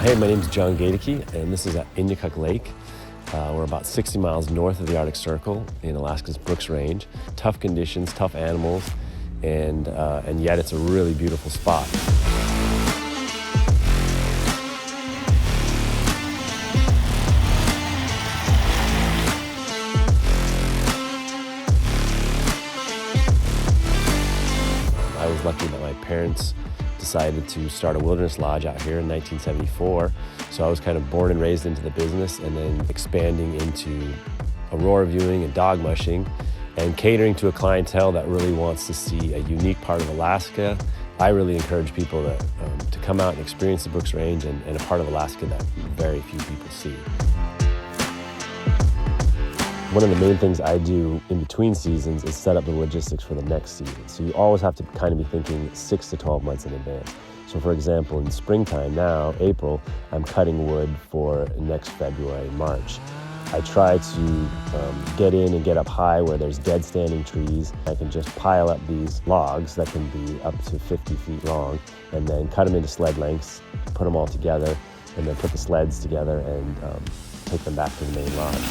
Hey, my name's Gaedeke, and this is at Iniakuk Lake. We're about 60 miles north of the Arctic Circle in Alaska's Brooks Range. Tough conditions, tough animals, and yet it's a really beautiful spot. I was lucky that my parents decided to start a wilderness lodge out here in 1974. So I was kind of born and raised into the business, and then expanding into aurora viewing and dog mushing and catering to a clientele that really wants to see a unique part of Alaska. I really encourage people to come out and experience the Brooks Range and a part of Alaska that very few people see. One of the main things I do in between seasons is set up the logistics for the next season. So you always have to kind of be thinking 6 to 12 months in advance. So for example, in springtime now, April, I'm cutting wood for next February, March. I try to get in and get up high where there's dead standing trees. I can just pile up these logs that can be up to 50 feet long and then cut them into sled lengths, put them all together, and then put the sleds together and take them back to the main lodge.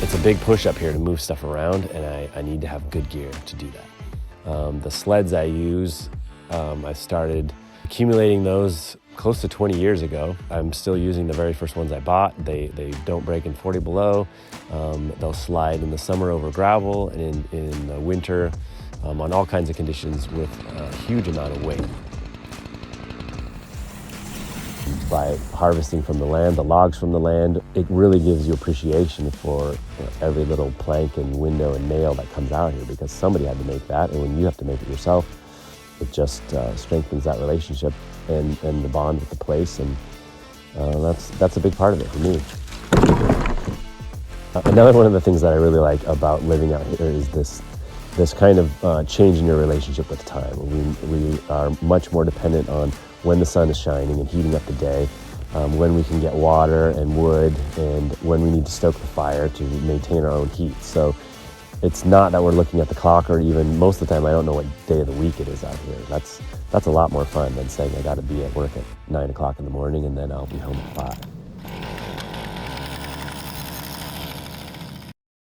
It's a big push up here to move stuff around, and I need to have good gear to do that. The sleds I use, I started accumulating those close to 20 years ago. I'm still using the very first ones I bought. They don't break in 40 below. They'll slide in the summer over gravel, and in the winter on all kinds of conditions with a huge amount of weight. By harvesting from the land, the logs from the land, it really gives you appreciation for every little plank and window and nail that comes out here, because somebody had to make that, and when you have to make it yourself, it just strengthens that relationship and the bond with the place, and that's a big part of it for me. Another one of the things that I really like about living out here is this kind of change in your relationship with time. We are much more dependent on when the sun is shining and heating up the day, when we can get water and wood, and when we need to stoke the fire to maintain our own heat. So it's not that we're looking at the clock, or even most of the time I don't know what day of the week it is out here. That's a lot more fun than saying I got to be at work at 9 o'clock in the morning and then I'll be home at 5.